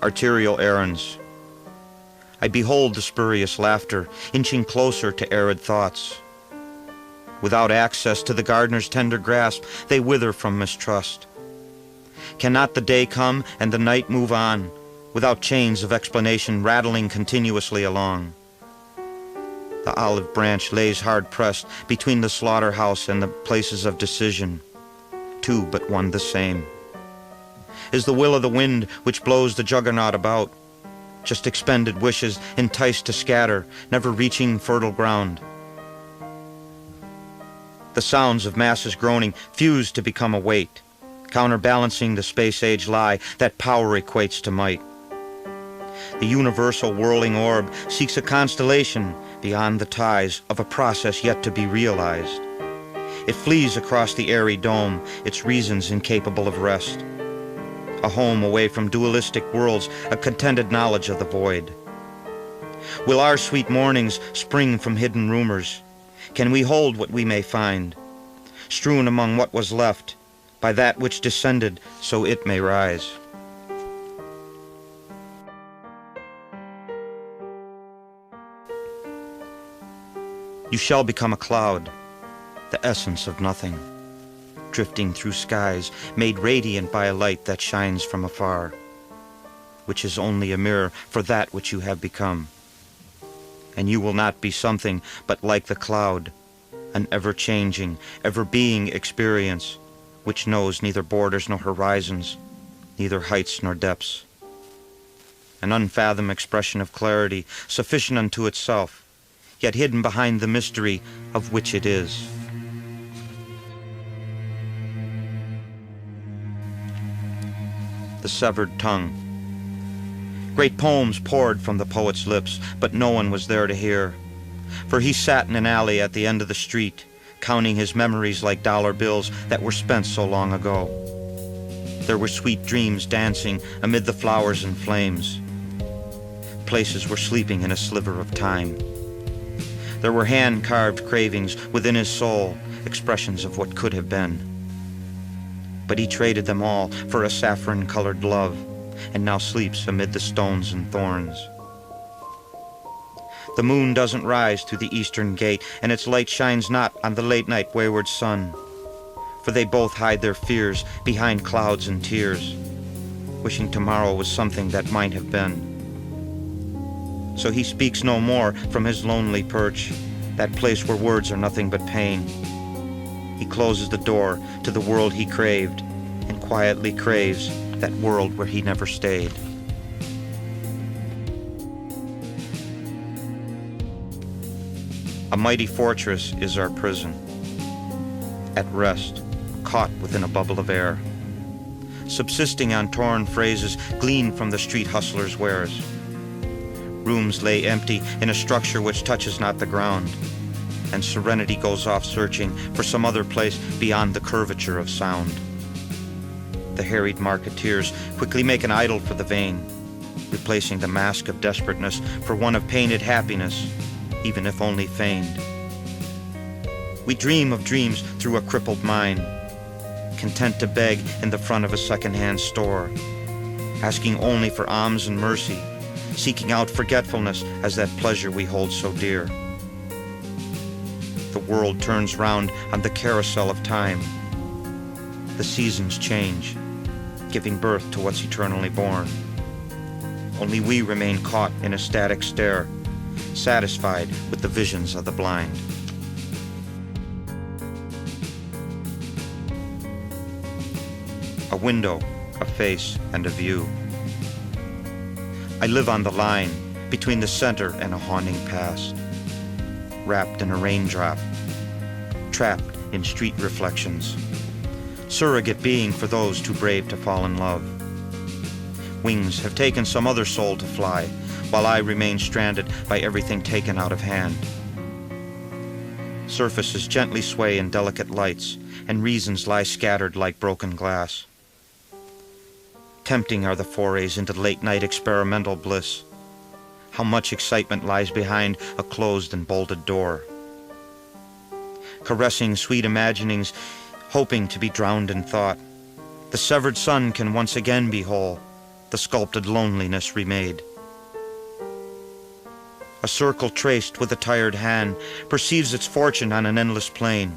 arterial errands. I behold the spurious laughter, inching closer to arid thoughts. Without access to the gardener's tender grasp, they wither from mistrust. Cannot the day come and the night move on, without chains of explanation rattling continuously along? The olive branch lays hard-pressed between the slaughterhouse and the places of decision, two but one the same. Is the will of the wind which blows the juggernaut about, just expended wishes enticed to scatter, never reaching fertile ground? The sounds of masses groaning fuse to become a weight, counterbalancing the space-age lie that power equates to might. The universal whirling orb seeks a constellation beyond the ties of a process yet to be realized. It flees across the airy dome, its reasons incapable of rest. A home away from dualistic worlds, a contented knowledge of the void. Will our sweet mornings spring from hidden rumors? Can we hold what we may find, strewn among what was left, by that which descended so it may rise? You shall become a cloud, the essence of nothing, drifting through skies made radiant by a light that shines from afar, which is only a mirror for that which you have become. And you will not be something but like the cloud, an ever-changing, ever-being experience, which knows neither borders nor horizons, neither heights nor depths. An unfathomed expression of clarity, sufficient unto itself, yet hidden behind the mystery of which it is. The severed tongue. Great poems poured from the poet's lips, but no one was there to hear. For he sat in an alley at the end of the street, counting his memories like dollar bills that were spent so long ago. There were sweet dreams dancing amid the flowers and flames. Places were sleeping in a sliver of time. There were hand-carved cravings within his soul, expressions of what could have been. But he traded them all for a saffron-colored love, and now sleeps amid the stones and thorns. The moon doesn't rise through the eastern gate, and its light shines not on the late-night wayward sun, for they both hide their fears behind clouds and tears, wishing tomorrow was something that might have been. So he speaks no more from his lonely perch, that place where words are nothing but pain. He closes the door to the world he craved, and quietly craves that world where he never stayed. A mighty fortress is our prison, at rest, caught within a bubble of air, subsisting on torn phrases gleaned from the street hustler's wares. Rooms lay empty in a structure which touches not the ground, and serenity goes off searching for some other place beyond the curvature of sound. The harried marketeers quickly make an idol for the vain, replacing the mask of desperateness for one of painted happiness, even if only feigned. We dream of dreams through a crippled mind, content to beg in the front of a second-hand store, asking only for alms and mercy, seeking out forgetfulness as that pleasure we hold so dear. The world turns round on the carousel of time. The seasons change, giving birth to what's eternally born. Only we remain caught in a static stare, satisfied with the visions of the blind. A window, a face, and a view. I live on the line between the center and a haunting past, wrapped in a raindrop, trapped in street reflections, surrogate being for those too brave to fall in love. Wings have taken some other soul to fly, while I remain stranded by everything taken out of hand. Surfaces gently sway in delicate lights, and reasons lie scattered like broken glass. Tempting are the forays into late-night experimental bliss. How much excitement lies behind a closed and bolted door. Caressing sweet imaginings, hoping to be drowned in thought. The severed sun can once again be whole, the sculpted loneliness remade. A circle traced with a tired hand perceives its fortune on an endless plain.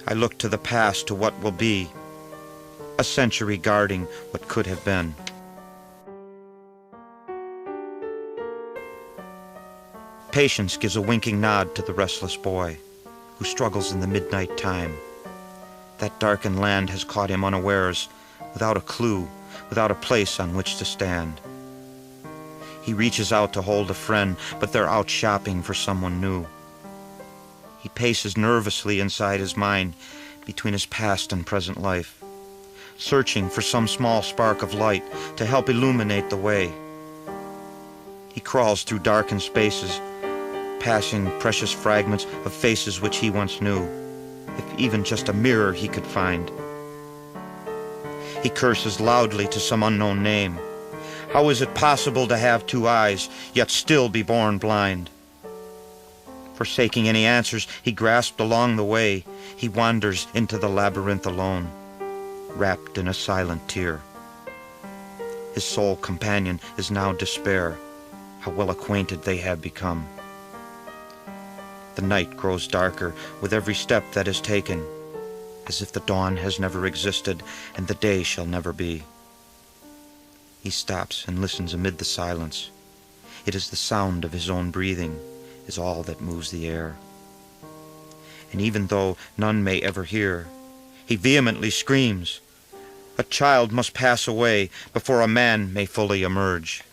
I look to the past, to what will be, a century guarding what could have been. Patience gives a winking nod to the restless boy who struggles in the midnight time. That darkened land has caught him unawares, without a clue, without a place on which to stand. He reaches out to hold a friend, but they're out shopping for someone new. He paces nervously inside his mind between his past and present life, searching for some small spark of light to help illuminate the way. He crawls through darkened spaces, passing precious fragments of faces which he once knew, if even just a mirror he could find. He curses loudly to some unknown name. How is it possible to have two eyes, yet still be born blind? Forsaking any answers he grasped along the way, he wanders into the labyrinth alone, wrapped in a silent tear. His sole companion is now despair. How well acquainted they have become. The night grows darker with every step that is taken, as if the dawn has never existed and the day shall never be. He stops and listens amid the silence. It is the sound of his own breathing is all that moves the air. And even though none may ever hear, he vehemently screams, "A child must pass away before a man may fully emerge."